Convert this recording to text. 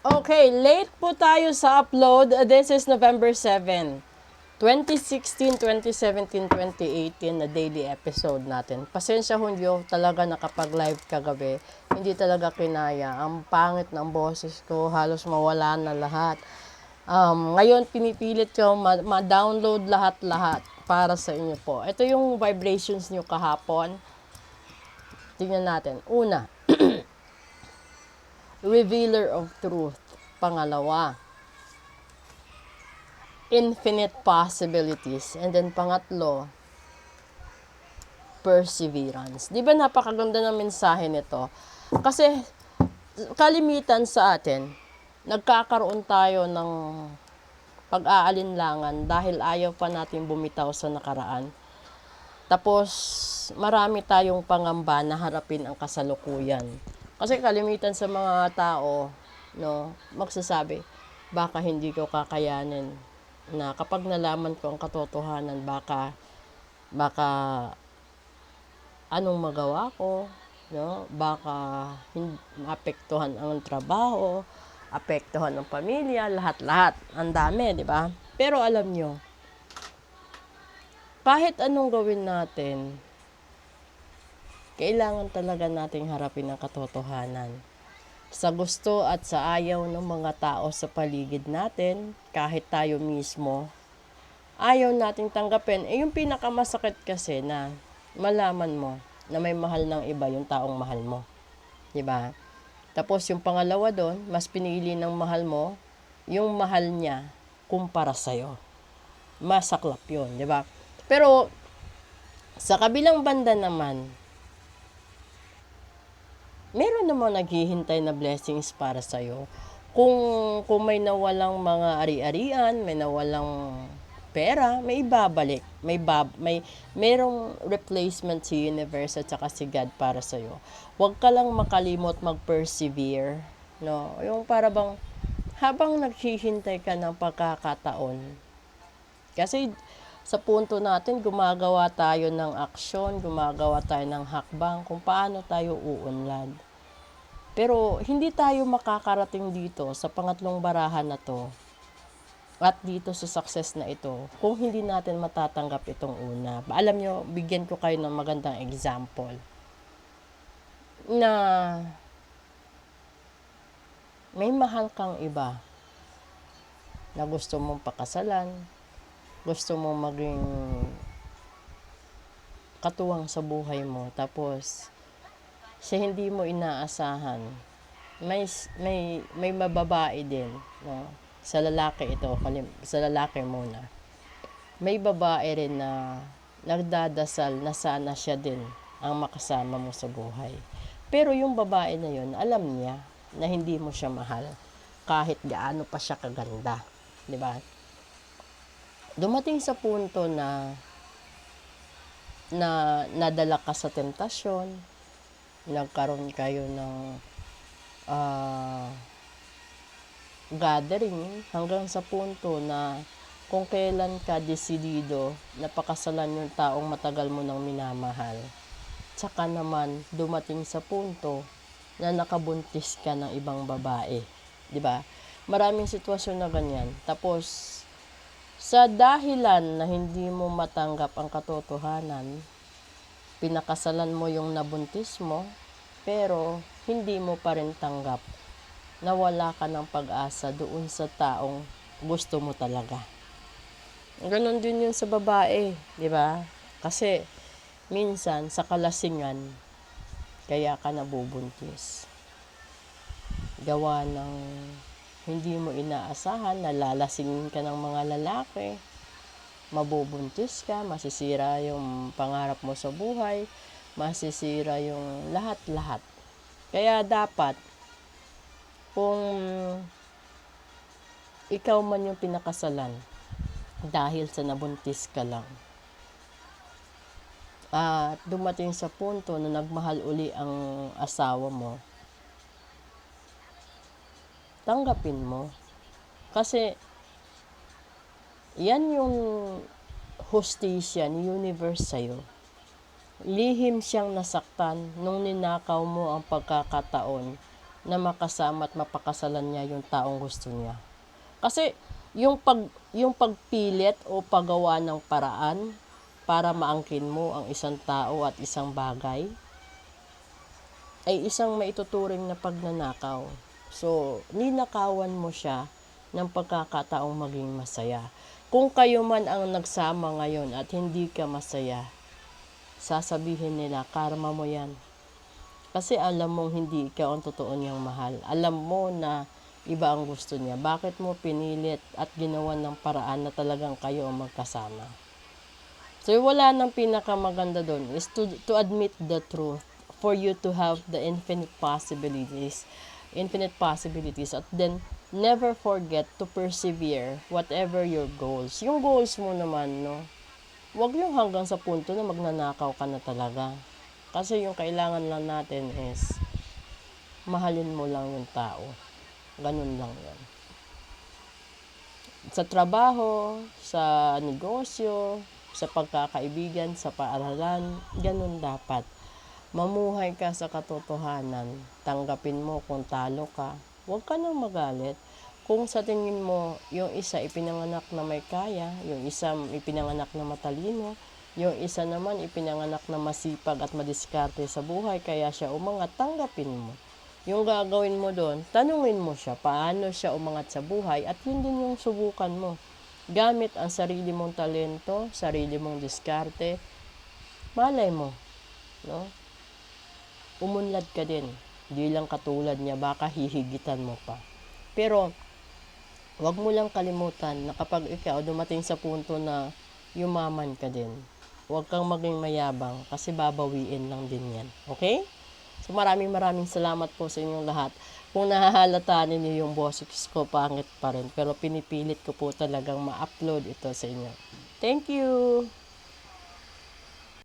Okay, late po tayo sa upload. This is November 7, 2016, 2017, 2018 na daily episode natin. Pasensya hunyo, talaga nakapag-live kagabi. Hindi talaga kinaya. Ang pangit ng boses ko, halos mawala na lahat. Ngayon, pinipilit ko ma-download lahat-lahat para sa inyo po. Ito yung vibrations nyo kahapon. Tingnan natin. Una, Revealer of Truth. Pangalawa, Infinite Possibilities. And then pangatlo, Perseverance. Di ba napakaganda ng mensahe nito? Kasi kalimitan sa atin, nagkakaroon tayo ng pag-aalinlangan dahil ayaw pa natin bumitaw sa nakaraan. Tapos, marami tayong pangamba na harapin ang kasalukuyan. Kasi kalimitan sa mga tao, no, magsasabi, baka hindi ko kakayanin. Na kapag nalaman ko ang katotohanan, baka anong magawa ko, no? Baka maapektuhan ang trabaho, apektuhan ng pamilya, lahat-lahat. Ang dami, di ba? Pero alam nyo, kahit anong gawin natin, kailangan talaga nating harapin ang katotohanan. Sa gusto at sa ayaw ng mga tao sa paligid natin, kahit tayo mismo, ayaw nating tanggapin. Yung pinakamasakit kasi na malaman mo na may mahal ng iba yung taong mahal mo. Diba? Tapos yung pangalawa doon, mas pinili ng mahal mo, yung mahal niya kumpara sa'yo. Masaklap yun, diba? Pero, sa kabilang banda naman, meron namang naghihintay na blessings para sa'yo. Kung may nawalang mga ari-arian, may nawalang pera, may ibabalik. Merong replacement si universe at saka si God para sa'yo. Huwag ka lang makalimot mag-persevere. No? Yung para bang habang naghihintay ka ng pagkakataon. Kasi sa punto natin, gumagawa tayo ng aksyon, gumagawa tayo ng hakbang kung paano tayo uunlad. Pero hindi tayo makakarating dito sa pangatlong barahan na to at dito sa success na ito kung hindi natin matatanggap itong una. Alam nyo, bigyan ko kayo ng magandang example na may mahal kang iba na gusto mong pakasalan, gusto mong maging katuwang sa buhay mo, tapos siya hindi mo inaasahan, may mababae din, no? Sa lalaki ito, sa lalaki muna. May babae rin na nagdadasal na sana siya din ang makasama mo sa buhay. Pero yung babae na yun, alam niya na hindi mo siya mahal kahit gaano pa siya kaganda, di ba? Dumating sa punto na nadala ka sa tentasyon, nagkaroon kayo ng gathering hanggang sa punto na kung kailan ka desidido na pakasalan yung taong matagal mo nang minamahal. Tsaka naman dumating sa punto na nakabuntis ka ng ibang babae. 'Di ba? Maraming sitwasyon na ganyan. Tapos sa dahilan na hindi mo matanggap ang katotohanan, pinakasalan mo yung nabuntis mo, pero hindi mo pa rin tanggap na wala ka ng pag-asa doon sa taong gusto mo talaga. Ganon din yun sa babae, di ba? Kasi minsan sa kalasingan, kaya ka nabubuntis. Gawa ng hindi mo inaasahan, nalalasingin ka ng mga lalaki, mabubuntis ka, masisira yung pangarap mo sa buhay, masisira yung lahat-lahat. Kaya dapat, kung ikaw man yung pinakasalan dahil sa nabuntis ka lang, at dumating sa punto na nagmahal uli ang asawa mo, tanggapin mo. Kasi yan yung hustisya ni universe sa'yo. Lihim siyang nasaktan nung ninakaw mo ang pagkakataon na makasama at mapakasalan niya yung taong gusto niya. Kasi yung pagpilit o paggawa ng paraan para maangkin mo ang isang tao at isang bagay ay isang maituturing na pagnanakaw. So, ninakawan mo siya ng pagkakataong maging masaya. Kung kayo man ang nagsama ngayon at hindi ka masaya, sasabihin nila, karma mo yan. Kasi alam mong hindi ikaw ang totoo niyang mahal. Alam mo na iba ang gusto niya. Bakit mo pinilit at ginawan ng paraan na talagang kayo ang magkasama? So, wala nang pinakamaganda doon is to admit the truth for you to have the infinite possibilities at then never forget to persevere whatever your goals. Yung goals mo naman, no? Huwag yung hanggang sa punto na magnanakaw ka na talaga. Kasi yung kailangan lang natin is mahalin mo lang yung tao. Ganun lang yun. Sa trabaho, sa negosyo, sa pagkakaibigan, sa paaralan, ganun dapat. Mamuhay ka sa katotohanan. Tanggapin mo kung talo ka. Huwag ka nang magalit. Kung sa tingin mo, yung isa ipinanganak na may kaya, yung isa ipinanganak na matalino, yung isa naman ipinanganak na masipag at madiskarte sa buhay, kaya siya umangat, tanggapin mo. Yung gagawin mo doon, tanungin mo siya, paano siya umangat sa buhay, at yun din yung subukan mo. Gamit ang sarili mong talento, sarili mong diskarte, malay mo, no? Umunlad ka din. Di lang katulad niya, baka hihigitan mo pa. Pero, wag mo lang kalimutan na kapag ikaw dumating sa punto na yumaman ka din, huwag kang maging mayabang kasi babawiin lang din yan. Okay? So maraming salamat po sa inyong lahat. Kung nahahalata ninyo yung boses ko, pangit pa rin. Pero pinipilit ko po talagang ma-upload ito sa inyo. Thank you!